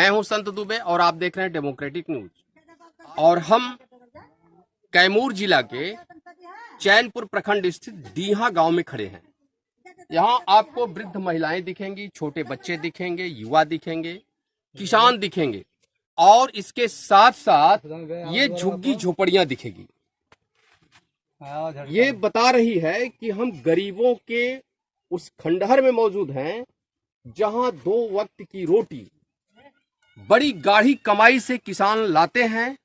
मैं हूं संत दुबे और आप देख रहे हैं डेमोक्रेटिक न्यूज। और हम कैमूर जिला के चैनपुर प्रखंड स्थित डीहा गांव में खड़े हैं। यहाँ आपको वृद्ध महिलाएं दिखेंगी, छोटे बच्चे दिखेंगे, युवा दिखेंगे, किसान दिखेंगे और इसके साथ साथ ये झुग्गी झोपड़ियां दिखेगी। ये बता रही है कि हम गरीबों के उस खंडहर में मौजूद हैं जहां 2 वक्त की रोटी बड़ी गाढ़ी कमाई से किसान लाते हैं,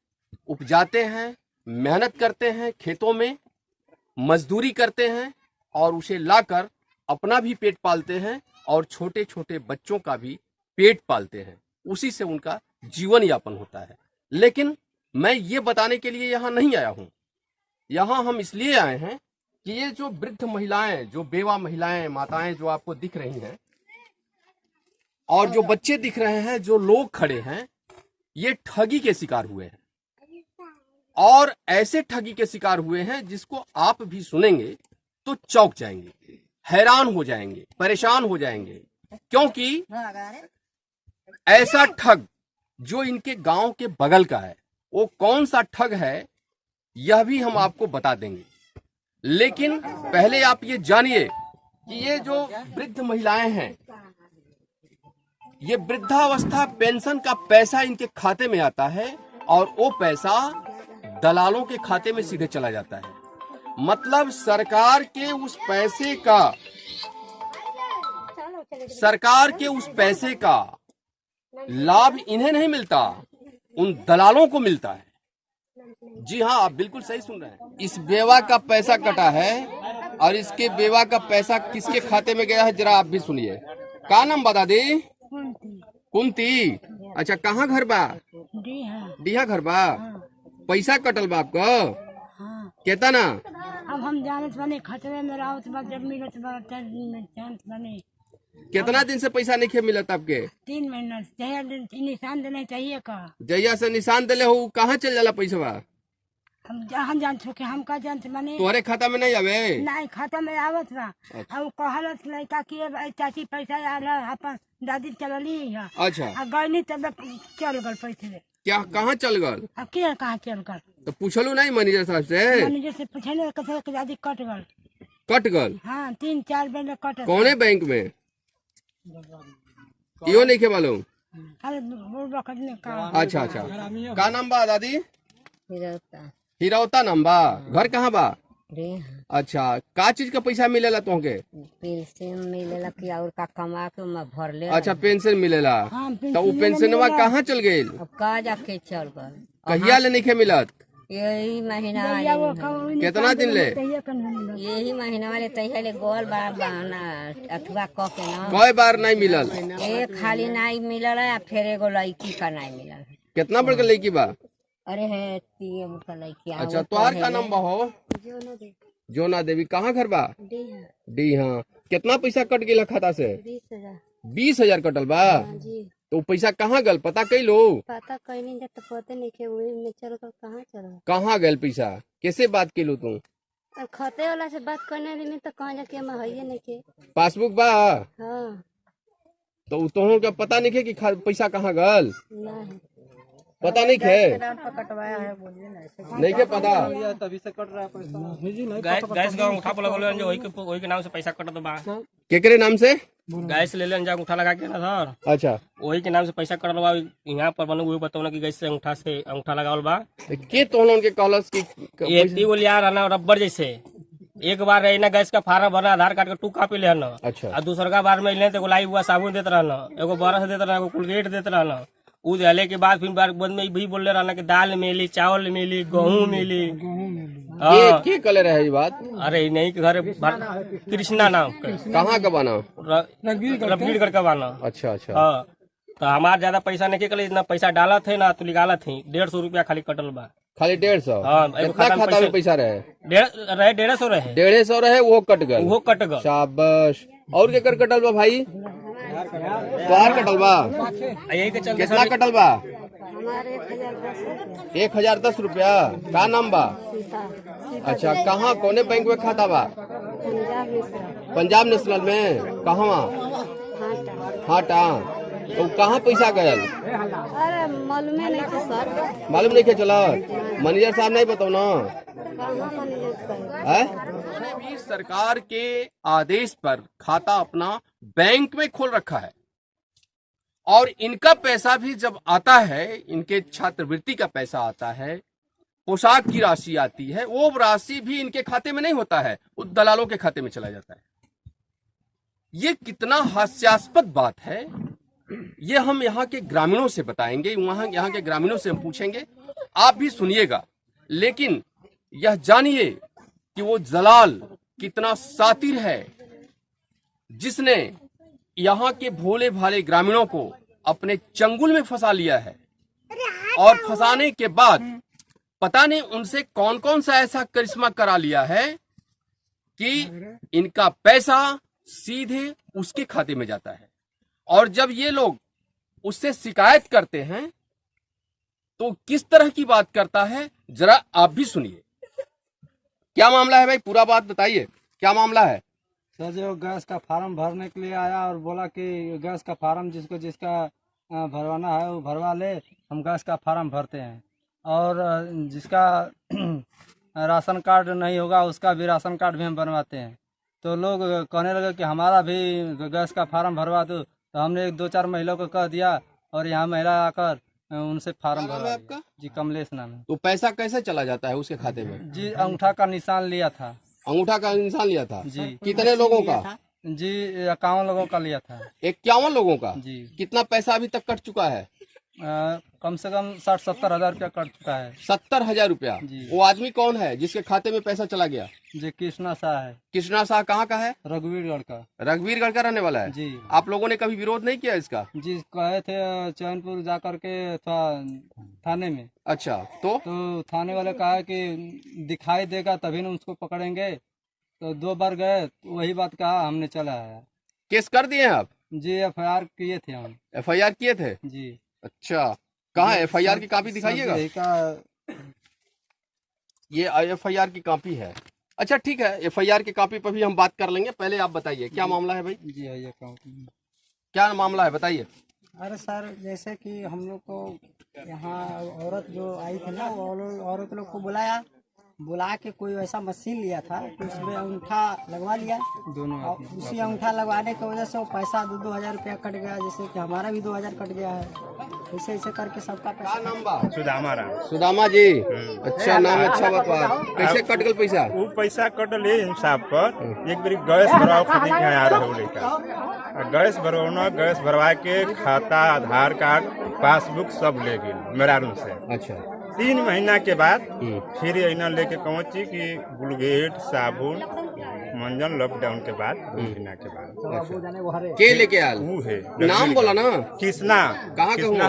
उपजाते हैं, मेहनत करते हैं, खेतों में मजदूरी करते हैं और उसे लाकर अपना भी पेट पालते हैं और छोटे छोटे बच्चों का भी पेट पालते हैं। उसी से उनका जीवन यापन होता है। लेकिन मैं ये बताने के लिए यहाँ नहीं आया हूँ। यहाँ हम इसलिए आए हैं कि ये जो वृद्ध महिलाएं, जो बेवा महिलाएं, माताएं जो आपको दिख रही हैं और जो बच्चे दिख रहे हैं, जो लोग खड़े हैं, ये ठगी के शिकार हुए हैं और ऐसे ठगी के शिकार हुए हैं जिसको आप भी सुनेंगे तो चौंक जाएंगे, हैरान हो जाएंगे, परेशान हो जाएंगे। क्योंकि ऐसा ठग जो इनके गांव के बगल का है, वो कौन सा ठग है यह भी हम आपको बता देंगे। लेकिन पहले आप ये जानिए कि ये जो वृद्ध महिलाएं हैं, ये वृद्धावस्था पेंशन का पैसा इनके खाते में आता है और वो पैसा दलालों के खाते में सीधे चला जाता है। मतलब सरकार के उस पैसे का लाभ इन्हें नहीं मिलता, उन दलालों को मिलता है। जी हाँ, आप बिल्कुल सही सुन रहे हैं। इस बेवा का पैसा कटा है और इसके बेवा का पैसा किसके खाते में गया है जरा आप भी सुनिए। का नाम बता दी? कुंती। अच्छा, कहाँ घर बा? डीहा घर बा। पैसा कटल बा आपका? केता ना? अब हम जानत बने खतरे में रहत बा, जब मिलत बा बने। कितना दिन से पैसा नहीं मिलत आपके? 3 महीना से। निशान देने चाहिए का? जैया से निशान दिले हो कहाँ चल जाला पैसा? हम जहाँ जान चुके, हम का जानते बने। तोहरे खाता में नहीं आवे? नहीं, खाता में आवत बा। अब कहलत लड़का की चाची पैसा आला, अपन दादी चलली है। अच्छा, गईनी तब चल गल पैसे। क्या कहाँ चल गल? अब क्या कहाँ चल गल? तो पूछलू नहीं मैनेजर साहब से? मैनेजर से पूछे कैसे दादी कट गल। कट गल? हाँ, 3-4 बेर कट। कौने बैंक में? यो नहीं के मालूम? अरे वक्त में का। अच्छा, का नाम बा दादी? हिरौता नाम बा। घर कहाँ बा? अच्छा, का चीज का पैसा मिलेला तुमके? पेंशन मिलेला कि और का कमा के मैं भर ले। अच्छा, पेंशन मिलेला। तो वो पेंशनवा कहाँ चल गई? अब का जाके चल गल। कहिया ले नहीं मिलत? यही महीना। कितना दिन ले? यही महीना वाले तैयार ले गोल बहाना अथवा क के ना। कई बार नहीं मिलल? एक खाली नहीं मिलल है, फिर एगो लड़की का नहीं मिलल। कितना बड़का लड़की बा? अरे है 3 का लड़की। अच्छा, तोहार का नाम बा हो? जोना देवी। कहाँ घर बा? डीहा। कितना पैसा कट गया खाता से? 20,000 कटल बा। तो पैसा कहाँ गल पता कैलो? पता कहीं नहीं तो पता नहीं के वही में चल गल। कहाँ चल गल? कहाँ गल पैसा? कैसे बात कैलो तू? खाते वाला से बात करने में तो कहाँ जाके मैं है नहीं के। पासबुक बा? हाँ। तो तुम क्या पता नहीं है कि पैसा कहाँ गल? नहीं पता नहीं है? नहीं के पता? तभी से कट रहा है पैसा। गैस का अंगूठा पर लगल जो वही के नाम से पैसा कटत बा। केकरे नाम से? गैस ले लेन जा अंगूठा लगा के ना सर। अच्छा, वही के नाम से पैसा कटल बा। यहाँ पर बने हुए बताओ कि गैस से अंगूठा लगावल बा। के तोहन के कहलस कि एक दी गोली यार ना रबर जैसे। एक बार रही ना गैस का फार्म भरना, आधार कार्ड का 2 कॉपी ले ना। अच्छा, और दूसरा बार में ले तो गुलाई हुआ साबुन देते रहना, एगो बरस देते रहना, एगो कोलगेट देते रहना। उ दिले के बाद फिर बार बाद में भी बोल रहे रहना कि दाल मिली, चावल मिली, गेहूं मिली। के कले रहे ये बात? अरे नहीं के घर कृष्णा नाम कहाँ का बना? रबीर का बना। अच्छा, हाँ, तो हमारा ज्यादा पैसा नहीं के ना पैसा डाला थे ना तो निकाला थे। 150 रुपया खाली कटल बा। खाली 150? हाँ, कितना खाता में पैसा रहे? 150 रहे। 150 रहे, वो कट गए। शाबाश। और के कर कटल बा भाई? तोहार कटल बा? कितना कटल बा? 1010 रुपया। का नाम बा? अच्छा, कहाँ कौने बैंक में खाता बा? पंजाब नेशनल में। कहाँ? हाटा। तो कहाँ पैसा गयल? अरे मालूम नहीं था सर। मालूम नहीं क्या चला? मैनेजर साहब नहीं बताओ ना कहाँ मैनेजर साहब? है? भी सरकार के आदेश पर खाता अपना बैंक में खोल रखा है और इनका पैसा भी जब आता है, इनके छात्रवृत्ति का पैसा आता है, पोशाक की राशि आती है, वो राशि भी इनके खाते में नहीं होता है, वो दलालों के खाते में चला जाता है। ये कितना हास्यास्पद बात है, ये हम यहाँ के ग्रामीणों से बताएंगे, यहाँ के ग्रामीणों से हम पूछेंगे, आप भी सुनिएगा। लेकिन यह जानिए कि वो दलाल कितना सातिर है जिसने यहाँ के भोले भाले ग्रामीणों को अपने चंगुल में फंसा लिया है और फंसाने के बाद पता नहीं उनसे कौन कौन सा ऐसा करिश्मा करा लिया है कि इनका पैसा सीधे उसके खाते में जाता है। और जब ये लोग उससे शिकायत करते हैं तो किस तरह की बात करता है, जरा आप भी सुनिए। क्या मामला है भाई, पूरा बात बताइए, क्या मामला है? सर जो गैस का फार्म भरने के लिए आया और बोला कि गैस का फार्म जिसका भरवाना है वो भरवा ले, हम गैस का फार्म भरते हैं। और जिसका राशन कार्ड नहीं होगा उसका भी राशन कार्ड भी हम बनवाते हैं। तो लोग कहने लगे कि हमारा भी गैस का फार्म भरवा दो। तो हमने 2-4 महिलाओं को कह दिया और यहाँ महिला आकर उनसे फार्म भरवा दिया। जी कमलेश नाम है। तो पैसा कैसे चला जाता है उसके खाते में? जी अंगूठा का निशान लिया था। अंगूठा का निशान लिया था जी। कितने लोगों का? जी 51 लोगों का लिया था। 51 लोगों का? जी। कितना पैसा अभी तक कट चुका है? कम से कम 60-70 हजार रुपया कट चुका है। 70,000 रुपया? जी। वो आदमी कौन है जिसके खाते में पैसा चला गया? जी कृष्णा शाह है। कृष्णा शाह कहाँ का है? रघुवीरगढ़ का। रघुवीरगढ़ का रहने वाला है? जी। आप लोगों ने कभी विरोध नहीं किया इसका? जी कहे थे चैनपुर जा करके थाने में। अच्छा, तो थाने वाले कहा कि दिखाई देगा तभी ना उसको पकड़ेंगे। तो 2 बार गए, वही बात कहा, हमने चला आया। केस कर दिए हैं आप? जी FIR किए थे हम। FIR किए थे? जी। अच्छा, कहाँ है FIR की कॉपी दिखाइएगा। ये FIR की कॉपी है। अच्छा ठीक है, FIR की कॉपी पर भी हम बात कर लेंगे, पहले आप बताइए क्या मामला है भाई? जी है ये कॉपी। क्या मामला है बताइए। अरे सर जैसे कि हम लोग को यहाँ औरत जो आई थी ना, वो औरत लोग को बुला के कोई ऐसा मशीन लिया था कि उसमें अंगूठा लगवा लिया दोनों। और उसी अंगूठा लगवाने की वजह से वो पैसा 2-2 हजार रुपया कट गया। जैसे कि हमारा भी 2 हजार कट गया है। ऐसे ऐसे करके सबका पैसा। क्या नाम बा? सुदामा राम। सुदामा जी, अच्छा नाम, अच्छा बता। कैसे कट गल पैसा? वो पैसा कटले हिसाब पर एक बारी गैस भरवाओ खातिर के यहाँ आ रहे हो लड़का। गैस भरवाना, गैस भरवा के खाता, आधार कार्ड, पासबुक सब ले गए मेरा रूम से। अच्छा। 3 महीना के बाद फिर यहाँ लेके पहुंची कि बुलगेट, साबुन, मंजन लॉकडाउन के बाद 2 महीना के बाद के लेके आल? वो है नाम बोला ना। कृष्णा। कहाँ का हुआ?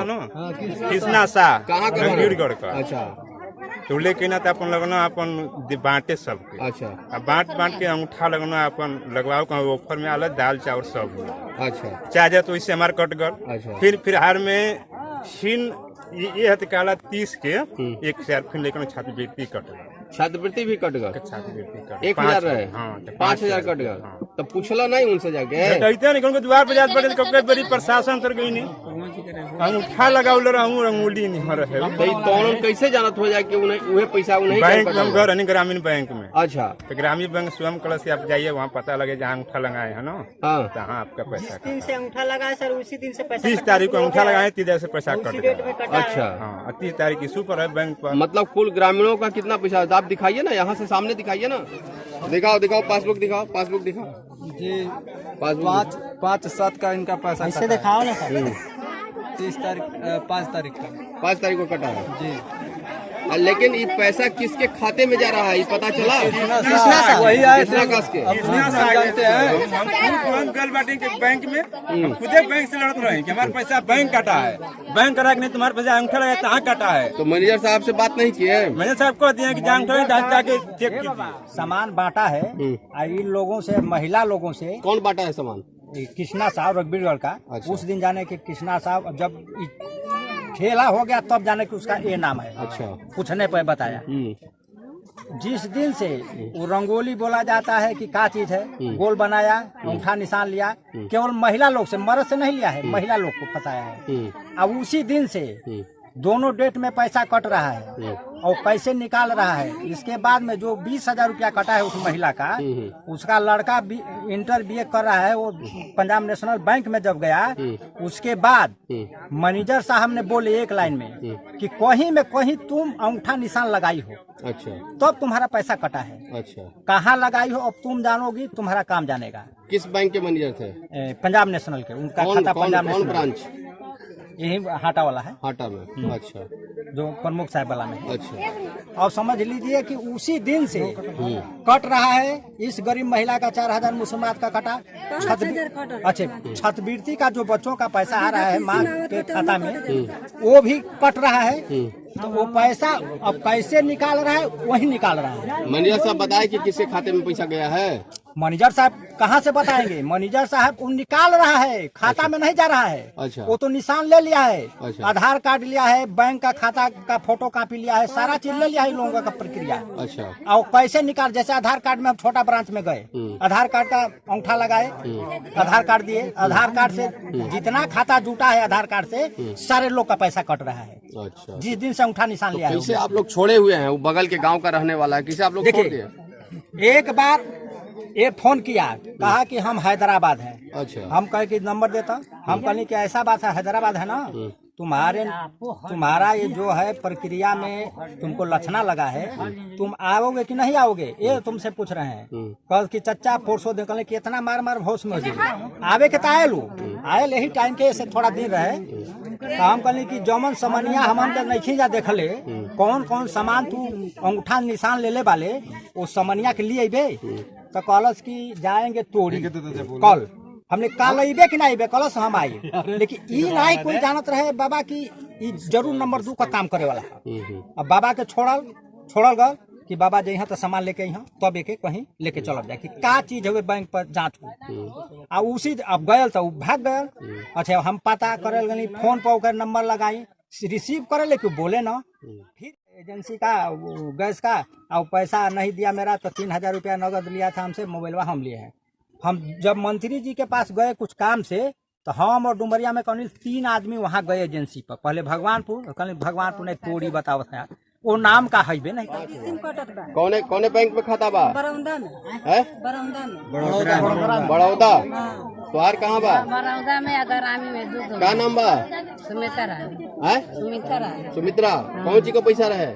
कृष्णा शाह। कहाँ का? रघुवीरगढ़ का। अच्छा। तो लेके ना अपन लगना अपन बांटे सबके। अच्छा। अब बांट के अंगूठा लगना अपन लगवाओ का ऑफर में आला दाल चावल सब। अच्छा। चाहे तो इससे हमारे कट गल। अच्छा। फिर हार में छीन ये हत काला 30 के 1 शेयर फिर लेकर छात्रवृत्ति कट गया। छात्रवृत्ति भी कट गया? छात्रवृत्ति कट 1,000 रहे? हाँ 5,000 कट गया। तब पूछला नहीं उनसे जाके? कहते नहीं, द्वार पर जाते बड़े कब बड़ी प्रशासन तर गई नहीं, अंगूठा लगावल रहूं रंगोली नहीं रहे। तो कैसे जानत हो जाए कि उन्हें पैसा उन्हें बैंक में हम घर ग्रामीण बैंक में। अच्छा। तो ग्रामीण बैंक स्वयं कलश से आप जाइए, वहाँ पता लगे जहाँ अंगूठा लगाए है ना, हाँ, जहाँ आपका पैसा। दिन से अंगूठा लगाए सर, उसी दिन से पैसा 30 तारीख को अंगूठा लगाए, 30 से पैसा कट गया। अच्छा। हाँ 30 तारीख इशू पर है बैंक पर। मतलब कुल ग्रामीणों का कितना पैसा? आप दिखाइए ना, यहाँ से सामने दिखाइए ना। दिखाओ पासबुक दिखाओ, पासबुक दिखाओ जी। पासबुक। 5-7 का इनका पैसा ऐसे दिखाओ ना सर। 5 तारीख का। 5 तारीख को कटा है जी। लेकिन ये पैसा किसके खाते में जा रहा है ये पता चला? वही आए कितना कस के? जानते हैं हम गल बाटी के बैंक में खुदे बैंक से लड़त रहे कि हमारा पैसा बैंक काटा है, बैंक करा के नहीं तुम्हारे पैसा अंगूठा लगा कहाँ काटा है। तो मैनेजर साहब से बात नहीं किए? मैंने साहब को दिया कि अंगूठा जाके चेक कीजिए। सामान बांटा है इन लोगों से, महिला लोगों से। कौन बांटा है सामान? कृष्णा साहब रघुवीरगढ़ का। अच्छा। उस दिन जाने के कृष्णा साहब जब ठेला हो गया तब जाने कि उसका ये नाम है। अच्छा। पूछने पर बताया। जिस दिन से वो रंगोली बोला जाता है कि क्या चीज है, गोल बनाया, अंगूठा निशान लिया, केवल महिला लोग से, मर्द से नहीं लिया है, महिला लोग को फंसाया है। अब उसी दिन से दोनों डेट में पैसा कट रहा है और कैसे निकाल रहा है। इसके बाद में जो 20,000 रुपया कटा है उस महिला का, उसका लड़का इंटर BA कर रहा है, वो पंजाब नेशनल बैंक में जब गया, उसके बाद मैनेजर साहब ने बोले एक लाइन में कि कहीं में कहीं तुम अंगूठा निशान लगाई हो, अच्छा, तब तुम्हारा पैसा कटा है। अच्छा, कहाँ लगाई हो अब तुम जानोगी, तुम्हारा काम जानेगा। किस बैंक के मैनेजर थे? पंजाब नेशनल के, उनका खाता पंजाब कौन नेशनल ब्रांच? यही हाटा वाला है, हाटा में। अच्छा, जो प्रमुख साहब वाला में है। अच्छा, और समझ लीजिए कि उसी दिन से कट रहा है। इस गरीब महिला का 4,000 मुसलमान का कटा, छात्रवृत्ति का जो बच्चों का पैसा आ रहा है माँ के खाता में, वो भी कट रहा है। तो वो पैसा अब कैसे निकाल रहा है, वही निकाल रहा है। मैनेजर साहब बताए कि किसके खाते में पैसा गया है? मैनेजर साहब कहाँ से बताएंगे? मैनेजर साहब वो निकाल रहा है, खाता में नहीं जा रहा है। अच्छा, वो तो निशान ले लिया है। अच्छा, आधार कार्ड लिया है, बैंक का खाता का फोटो कॉपी लिया है, सारा चीज ले लिया है। लोगों का प्रक्रिया। अच्छा, और कैसे निकाल, जैसे आधार कार्ड में हम छोटा ब्रांच में गए, आधार कार्ड का अंगूठा लगाए, आधार कार्ड दिए, आधार कार्ड से जितना खाता जुटा है आधार कार्ड से सारे लोग का पैसा कट रहा है। अच्छा, जिस दिन से अंगूठा निशान लिया है। कैसे आप लोग छोड़े हुए हैं? वो बगल के गांव का रहने वाला है, किसे आप लोग छोड़ दिए? एक बार ये फोन किया, कहा कि हम हैदराबाद हैं। अच्छा, हम कहे कि नंबर देता, हम कहने कि ऐसा बात है, हैदराबाद है ना, तुम्हारा ये जो है प्रक्रिया में तुमको लक्षणा लगा है, तुम आओगे कि नहीं आओगे, ये तुमसे पूछ रहे हैं। कल की चच्चा फोर्सो दे, कहले कि इतना मार होश में आवे के आयलू आयल, यही टाइम के से थोड़ा दिन रहे। तो हम कहले कि जौमन समनिया हम नहीं जा देखले, कौन कौन सामान तू अंगूठा निशान ले ले वाले वो समनिया के लिए अबे। तो कॉलेज की जाएंगे तोड़ी कल, हमने कल अबे कि नहीं अबे, कॉलेज हम आई, लेकिन ई नहीं कोई जानत रहे बाबा की ई जरूर नंबर 2 का काम करे वाला है। अब बाबा के छोड़ल गल कि बाबा जइहा तो सामान लेके यहाँ, तब एक कहीं लेके चल जाए कि का चीज है बैंक पर जांच हुई। आ उसी अब गयल तो भाग गयल। अच्छा, हम पता करे गनी, फोन पर ओकर नंबर लगाई, रिसीव करे लेकिन बोले ना। फिर एजेंसी का गैस का और पैसा नहीं दिया मेरा, तो 3,000 रुपया नगद लिया था हमसे, मोबाइलवा हम लिए हैं। हम जब मंत्री जी के पास गए कुछ काम से, तो हम और डुमरिया में कहीं 3 आदमी वहाँ गए एजेंसी पर। पहले भगवानपुर, कहीं भगवानपुर नहीं तोड़ी बताओ था, वो नाम का है भी नहीं। कौने बैंक में खाता बा? बरौदा में है? बड़ौदा। तोहार कहाँ बा? बरौदा में अगर आमी में दूध का नाम बा? सुमित्रा है? सुमित्रा। कौन चीज का पैसा रहे?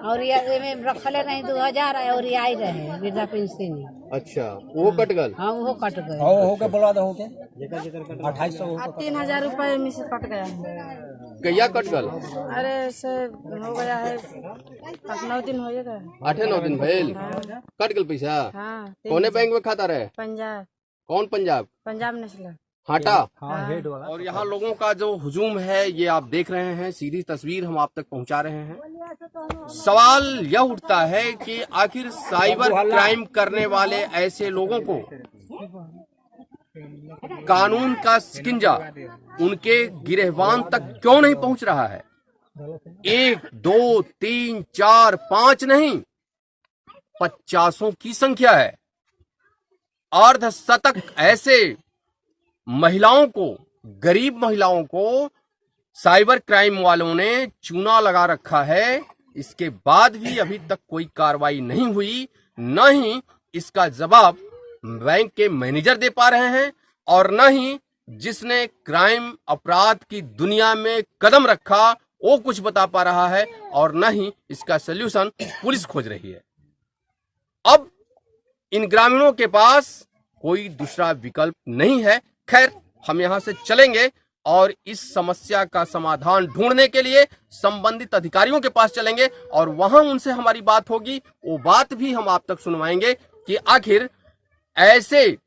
और ये में रखले नहीं 2,000 और ये आई रहे वृद्धा पेंशन। अच्छा, वो कट गल? हाँ, वो कट गए। हो के बोला दो, हो के 2,800 3,000 रुपए में से कट गया। कहिया कट गल? अरे से हो गया है 8-9 दिन हो गया। 8-9 दिन भइल कट गल पैसा? हाँ, कौने बैंक में खाता रहे? पंजाब। कौन पंजाब? पंजाब नेशनल हाटा। हाँ, हेड वाला। और यहाँ लोगों का जो हुजूम है ये आप देख रहे हैं, सीधी तस्वीर हम आप तक पहुंचा रहे हैं। सवाल यह उठता है कि आखिर साइबर क्राइम करने वाले ऐसे लोगों को कानून का शिकंजा उनके गिरहवान तक क्यों नहीं पहुंच रहा है? 1, 2, 3, 4, 5 नहीं, 50 की संख्या है। अर्धशतक ऐसे महिलाओं को, गरीब महिलाओं को साइबर क्राइम वालों ने चूना लगा रखा है। इसके बाद भी अभी तक कोई कार्रवाई नहीं हुई, न ही इसका जवाब बैंक के मैनेजर दे पा रहे हैं और न ही जिसने क्राइम अपराध की दुनिया में कदम रखा वो कुछ बता पा रहा है और न ही इसका सल्यूशन पुलिस खोज रही है। अब इन ग्रामीणों के पास कोई दूसरा विकल्प नहीं है। खैर, हम यहां से चलेंगे और इस समस्या का समाधान ढूंढने के लिए संबंधित अधिकारियों के पास चलेंगे और वहां उनसे हमारी बात होगी। वो बात भी हम आप तक सुनवाएंगे कि आखिर ऐसे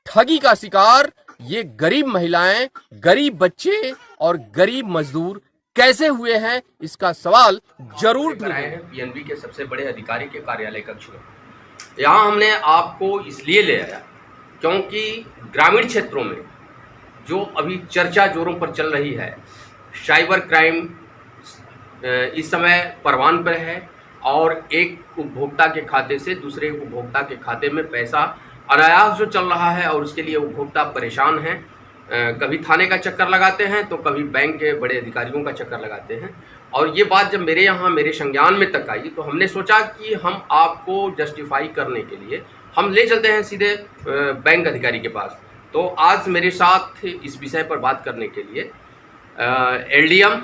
ठगी का शिकार ये गरीब महिलाएं, गरीब बच्चे और गरीब मजदूर कैसे हुए हैं। इसका सवाल जरूर ढूंढ रहे हैं। पीएनबी के सबसे बड़े अधिकारी के कार्यालय कक्ष में यहाँ हमने आपको इसलिए ले आया क्योंकि ग्रामीण क्षेत्रों में जो अभी चर्चा जोरों पर चल रही है, साइबर क्राइम इस समय परवान पर है और एक उपभोक्ता के खाते से दूसरे उपभोक्ता के खाते में पैसा अनायास जो चल रहा है और उसके लिए उपभोक्ता परेशान हैं। कभी थाने का चक्कर लगाते हैं तो कभी बैंक के बड़े अधिकारियों का चक्कर लगाते हैं। और ये बात जब मेरे यहाँ मेरे संज्ञान में तक आई तो हमने सोचा कि हम आपको जस्टिफाई करने के लिए हम ले चलते हैं सीधे बैंक अधिकारी के पास। तो आज मेरे साथ इस विषय पर बात करने के लिए LDM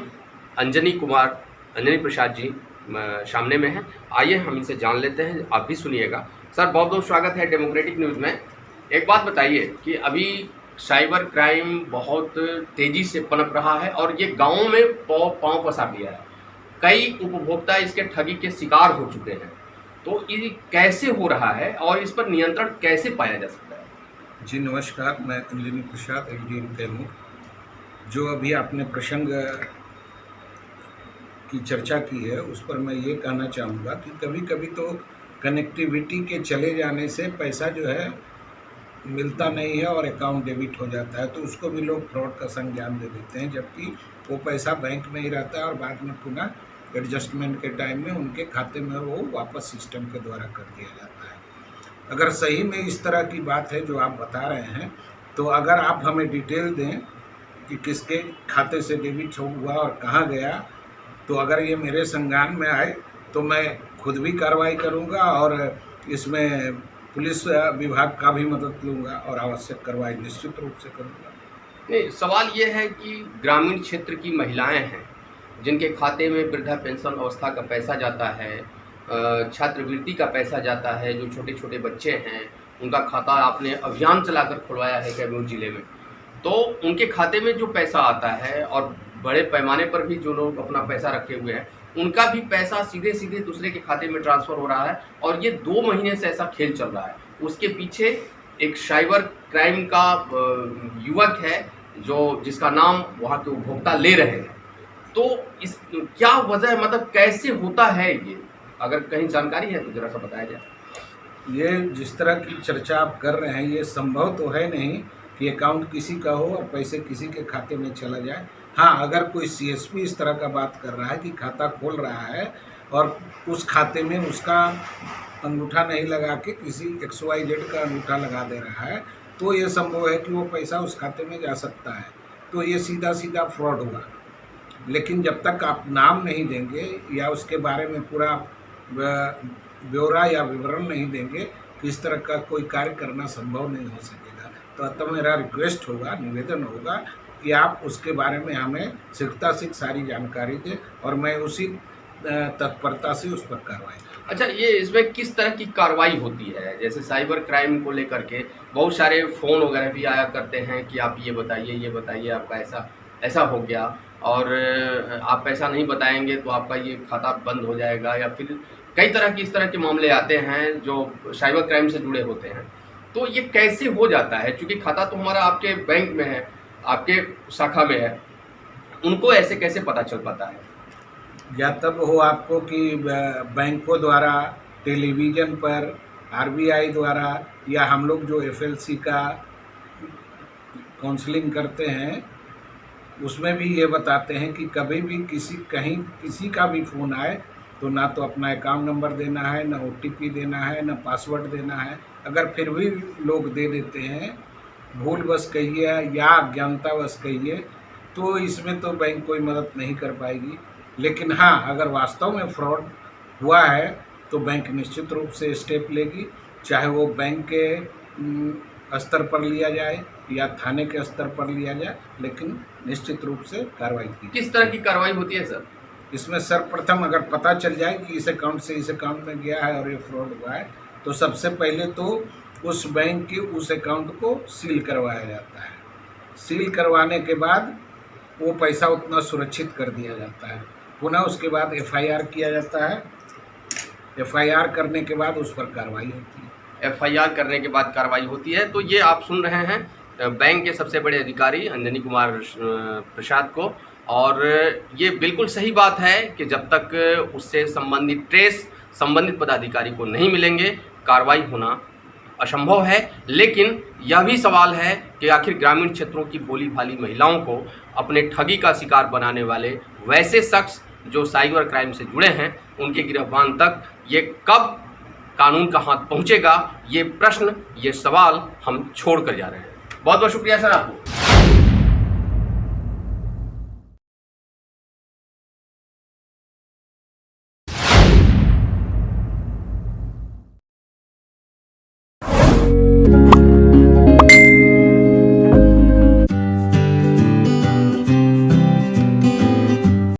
अंजनी प्रसाद जी सामने में हैं। आइए हम इनसे जान लेते हैं, आप भी सुनिएगा। सर, बहुत बहुत स्वागत है डेमोक्रेटिक न्यूज़ में। एक बात बताइए कि अभी साइबर क्राइम बहुत तेज़ी से पनप रहा है और ये गाँव में पाँव पसार दिया है। कई उपभोक्ता इसके ठगी के शिकार हो चुके हैं। तो ये कैसे हो रहा है और इस पर नियंत्रण कैसे पाया जा सकता है? जी नमस्कार, मैं अंजनी प्रसाद LDM कैमूर। जो अभी आपने प्रसंग की चर्चा की है उस पर मैं ये कहना चाहूँगा कि कभी कभी तो कनेक्टिविटी के चले जाने से पैसा जो है मिलता नहीं है और अकाउंट डेबिट हो जाता है, तो उसको भी लोग फ्रॉड का संज्ञान दे देते हैं, जबकि वो पैसा बैंक में ही रहता है और बाद में पुनः एडजस्टमेंट के टाइम में उनके खाते में वो वापस सिस्टम के द्वारा कर दिया जाता है। अगर सही में इस तरह की बात है जो आप बता रहे हैं, तो अगर आप हमें डिटेल दें कि किसके खाते से डेबिट हुआ और कहाँ गया, तो अगर ये मेरे संज्ञान में आए तो मैं खुद भी कार्रवाई करूँगा और इसमें पुलिस विभाग का भी मदद लूँगा और आवश्यक कार्रवाई निश्चित रूप से करूँगा। नहीं, सवाल ये है कि ग्रामीण क्षेत्र की महिलाएं हैं जिनके खाते में वृद्धा पेंशन अवस्था का पैसा जाता है, छात्रवृत्ति का पैसा जाता है, जो छोटे छोटे बच्चे हैं उनका खाता आपने अभियान चलाकर खुलवाया है कैमूर जिले में, तो उनके खाते में जो पैसा आता है और बड़े पैमाने पर भी जो लोग अपना पैसा रखे हुए हैं उनका भी पैसा सीधे सीधे दूसरे के खाते में ट्रांसफ़र हो रहा है। और ये 2 महीने से ऐसा खेल चल रहा है। उसके पीछे एक साइबर क्राइम का युवक है जिसका नाम वहाँ के उपभोक्ता ले रहे हैं। तो इस क्या वजह है, मतलब कैसे होता है ये? अगर कहीं जानकारी है तो जरा सा बताया जाए। ये जिस तरह की चर्चा आप कर रहे हैं ये संभव तो है नहीं कि अकाउंट किसी का हो और पैसे किसी के खाते में चला जाए। हाँ, अगर कोई CSP इस तरह का बात कर रहा है कि खाता खोल रहा है और उस खाते में उसका अंगूठा नहीं लगा के किसी XYZ का अंगूठा लगा दे रहा है, तो ये संभव है कि वो पैसा उस खाते में जा सकता है। तो ये सीधा सीधा फ्रॉड हुआ। लेकिन जब तक आप नाम नहीं देंगे या उसके बारे में पूरा ब्यौरा या विवरण नहीं देंगे तो इस तरह का कोई कार्य करना संभव नहीं हो सकेगा। तो अतः मेरा रिक्वेस्ट होगा, निवेदन होगा कि आप उसके बारे में हमें शीघ्रता से सारी जानकारी दें और मैं उसी तत्परता से उस पर कार्रवाई करूँ। अच्छा, ये इसमें किस तरह की कार्रवाई होती है? जैसे साइबर क्राइम को लेकर के बहुत सारे फ़ोन वगैरह भी आया करते हैं कि आप ये बताइए आपका ऐसा हो गया और आप पैसा नहीं बताएंगे तो आपका ये खाता बंद हो जाएगा, या फिर कई तरह की इस तरह के मामले आते हैं जो साइबर क्राइम से जुड़े होते हैं। तो ये कैसे हो जाता है? क्योंकि खाता तो हमारा आपके बैंक में है, आपके शाखा में है, उनको ऐसे कैसे पता चल पाता है? या तब हो आपको कि बैंकों द्वारा, टेलीविज़न पर, RBI द्वारा, या हम लोग जो FLC का काउंसलिंग करते हैं उसमें भी ये बताते हैं कि कभी भी किसी का भी फ़ोन आए तो ना तो अपना अकाउंट नंबर देना है, ना OTP देना है, ना पासवर्ड देना है। अगर फिर भी लोग दे देते हैं, भूलवश कहिए या अज्ञानतावश कहिए, तो इसमें तो बैंक कोई मदद नहीं कर पाएगी। लेकिन हाँ, अगर वास्तव में फ्रॉड हुआ है तो बैंक निश्चित रूप से स्टेप लेगी, चाहे वो बैंक के स्तर पर लिया जाए या थाने के स्तर पर लिया जाए, लेकिन निश्चित रूप से कार्रवाई की। किस तरह की कार्रवाई होती है सर? इसमें सर्वप्रथम अगर पता चल जाए कि इस अकाउंट से इस अकाउंट में गया है और ये फ्रॉड हुआ है, तो सबसे पहले तो उस बैंक के उस अकाउंट को सील करवाया जाता है। सील करवाने के बाद वो पैसा उतना सुरक्षित कर दिया जाता है। पुनः उसके बाद FIR किया जाता है। FIR करने के बाद उस पर कार्रवाई होती है। FIR करने के बाद कार्रवाई होती है। तो ये आप सुन रहे हैं बैंक के सबसे बड़े अधिकारी अंजनी प्रसाद को, और ये बिल्कुल सही बात है कि जब तक उससे संबंधित पदाधिकारी को नहीं मिलेंगे कार्रवाई होना असंभव है। लेकिन यह भी सवाल है कि आखिर ग्रामीण क्षेत्रों की भोली भाली महिलाओं को अपने ठगी का शिकार बनाने वाले वैसे शख्स जो साइबर क्राइम से जुड़े हैं उनके गिरफ्तार तक ये कब कानून का हाथ पहुंचेगा, ये प्रश्न, ये सवाल हम छोड़ कर जा रहे हैं। बहुत बहुत शुक्रिया सर आपको।